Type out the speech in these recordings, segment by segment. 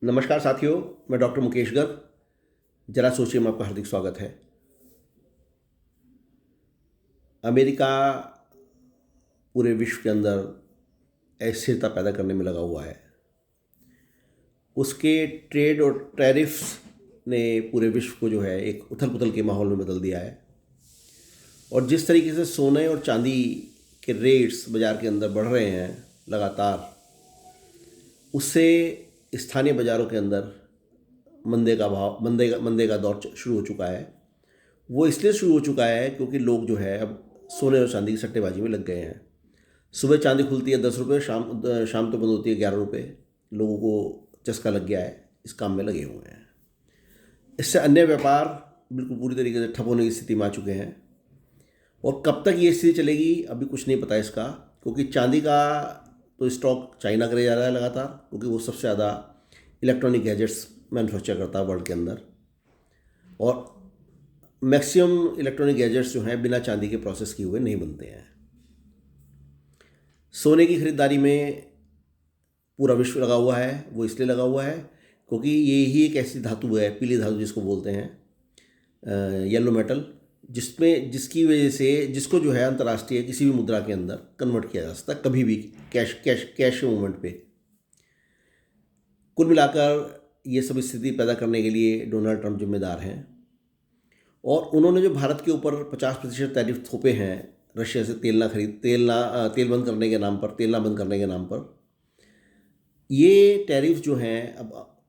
नमस्कार साथियों, मैं डॉक्टर मुकेश गर्ग। जरा सोचिए में आपका हार्दिक स्वागत है। अमेरिका पूरे विश्व के अंदर अस्थिरता पैदा करने में लगा हुआ है। उसके ट्रेड और टैरिफ्स ने पूरे विश्व को जो है एक उथल पुथल के माहौल में बदल दिया है। और जिस तरीके से सोने और चांदी के रेट्स बाज़ार के अंदर बढ़ रहे हैं लगातार, उससे स्थानीय बाज़ारों के अंदर मंदे का दौर शुरू हो चुका है। वो इसलिए शुरू हो चुका है क्योंकि लोग जो है अब सोने और चांदी की सट्टेबाजी में लग गए हैं। सुबह चांदी खुलती है 10 रुपये, शाम तो बंद होती है 11 रुपये। लोगों को चस्का लग गया है, इस काम में लगे हुए हैं। इससे अन्य व्यापार बिल्कुल पूरी तरीके से ठप होने की स्थिति में आ चुके हैं। और कब तक ये स्थिति चलेगी अभी कुछ नहीं पता इसका, क्योंकि चांदी का तो स्टॉक चाइना करे जा रहा है लगातार, क्योंकि वो सबसे ज़्यादा इलेक्ट्रॉनिक गैजेट्स मैन्युफैक्चर करता है वर्ल्ड के अंदर। और मैक्सिमम इलेक्ट्रॉनिक गैजेट्स जो हैं बिना चांदी के प्रोसेस किए हुए नहीं बनते हैं। सोने की खरीदारी में पूरा विश्व लगा हुआ है। वो इसलिए लगा हुआ है क्योंकि ये ही एक ऐसी धातु है, पीली धातु जिसको बोलते हैं, येलो मेटल, जिसकी वजह से जिसको जो है अंतर्राष्ट्रीय किसी भी मुद्रा के अंदर कन्वर्ट किया जा सकता है, कभी भी कैश कैश कैश मूवमेंट पे। कुल मिलाकर ये सब स्थिति पैदा करने के लिए डोनाल्ड ट्रंप जिम्मेदार हैं। और उन्होंने जो भारत के ऊपर 50% टैरिफ थोपे हैं रशिया से तेल बंद करने के नाम पर, तेल ना बंद करने के नाम पर, ये टैरिफ जो हैं अब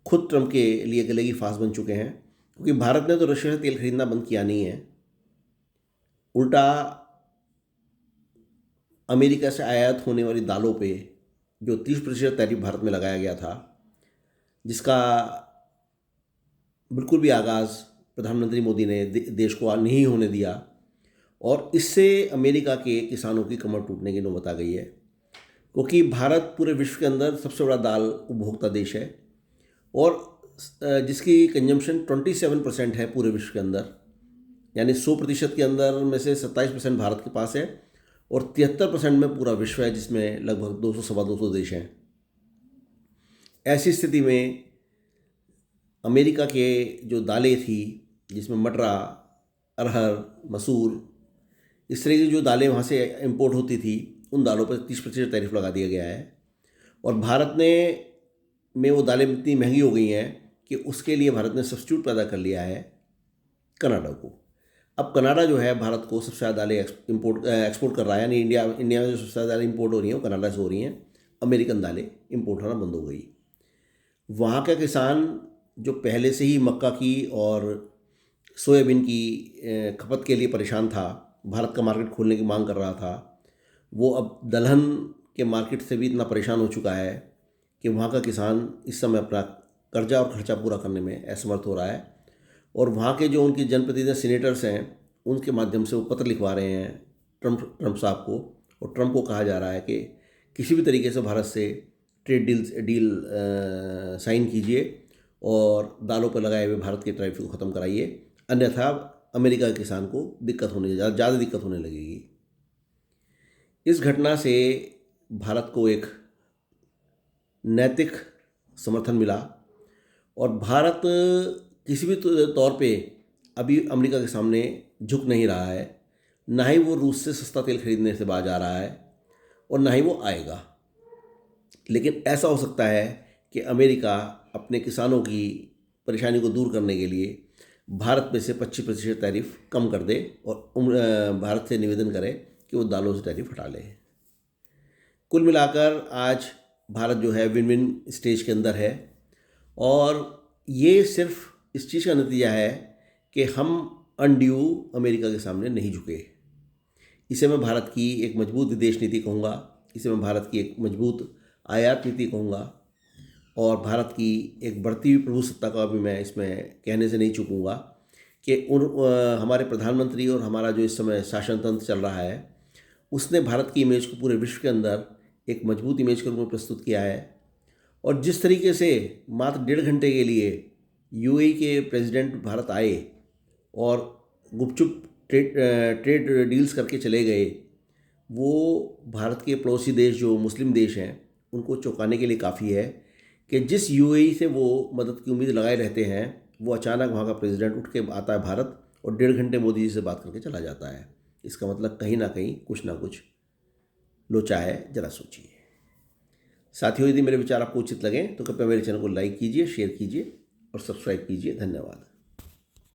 खुद ट्रंप के लिए गले की फांस बन चुके हैं। क्योंकि भारत ने तो रशिया से तेल खरीदना बंद किया नहीं है, उल्टा अमेरिका से आयात होने वाली दालों पे जो 30% टैरिफ भारत में लगाया गया था, जिसका बिल्कुल भी आगाज़ प्रधानमंत्री मोदी ने देश को नहीं होने दिया। और इससे अमेरिका के किसानों की कमर टूटने की नौबत आ गई है। क्योंकि भारत पूरे विश्व के अंदर सबसे बड़ा दाल उपभोक्ता देश है और जिसकी कंजम्पशन 27% है पूरे विश्व के अंदर। यानी 100% के अंदर में से 27% भारत के पास है और 73% में पूरा विश्व है, जिसमें लगभग 200 सवा 200 देश हैं। ऐसी स्थिति में अमेरिका के जो दालें थी, जिसमें मटरा, अरहर, मसूर, इस तरह की जो दालें वहाँ से इंपोर्ट होती थी, उन दालों पर 30% टैरिफ लगा दिया गया है। और भारत में वो दालें इतनी महंगी हो गई हैं कि उसके लिए भारत ने सब्स्टिट्यूट पैदा कर लिया है कनाडा को। अब कनाडा जो है भारत को सबसे ज़्यादा दालें एक्सपोर्ट कर रहा है। यानी इंडिया में जो सबसे ज़्यादा दालें इंपोर्ट हो रही हैं वो कनाडा से हो रही हैं। अमेरिकन दालें इंपोर्ट होना बंद हो गई। वहाँ का किसान जो पहले से ही मक्का की और सोयाबीन की खपत के लिए परेशान था, भारत का मार्केट खोलने की मांग कर रहा था, वो अब दलहन के मार्केट से भी इतना परेशान हो चुका है कि वहाँ का किसान इस समय अपना कर्जा और खर्चा पूरा करने में असमर्थ हो रहा है। और वहाँ के जो उनकी जनप्रतिनिधि सीनेटर्स हैं, उनके माध्यम से वो पत्र लिखवा रहे हैं ट्रंप साहब को। और ट्रंप को कहा जा रहा है कि किसी भी तरीके से भारत से ट्रेड डील साइन कीजिए और दालों पर लगाए हुए भारत के टैरिफ को ख़त्म कराइए, अन्यथा अमेरिका के किसान को ज़्यादा दिक्कत होने लगेगी। इस घटना से भारत को एक नैतिक समर्थन मिला और भारत किसी भी तौर पे अभी अमेरिका के सामने झुक नहीं रहा है। ना ही वो रूस से सस्ता तेल खरीदने से बाज आ रहा है और ना ही वो आएगा। लेकिन ऐसा हो सकता है कि अमेरिका अपने किसानों की परेशानी को दूर करने के लिए भारत में से 25% टैरिफ कम कर दे और भारत से निवेदन करे कि वो दालों से टैरिफ हटा ले। कुल मिलाकर आज भारत जो है विन विन स्टेज के अंदर है। और ये सिर्फ इस चीज़ का नतीजा है कि हम अनड्यू अमेरिका के सामने नहीं झुके। इसे मैं भारत की एक मजबूत विदेश नीति कहूँगा, इसे मैं भारत की एक मजबूत आयात नीति कहूँगा और भारत की एक बढ़ती हुई प्रभुसत्ता का भी मैं इसमें कहने से नहीं चूकूँगा कि हमारे प्रधानमंत्री और हमारा जो इस समय शासन तंत्र चल रहा है, उसने भारत की इमेज को पूरे विश्व के अंदर एक मजबूत इमेज के रूप में प्रस्तुत किया है। और जिस तरीके से मात्र 1.5 घंटे के लिए यूएई के प्रेसिडेंट भारत आए और गुपचुप ट्रेड डील्स करके चले गए, वो भारत के पड़ोसी देश जो मुस्लिम देश हैं उनको चौंकाने के लिए काफ़ी है कि जिस यूएई से वो मदद की उम्मीद लगाए रहते हैं, वो अचानक वहाँ का प्रेसिडेंट उठ के आता है भारत और 1.5 घंटे मोदी जी से बात करके चला जाता है। इसका मतलब कहीं ना कहीं कुछ ना कुछ लोचा है, जरा सोचिए। साथियों, यदि मेरे विचार आपको उचित लगें तो कृपया मेरे चैनल को लाइक कीजिए, शेयर कीजिए और सब्सक्राइब कीजिए। धन्यवाद।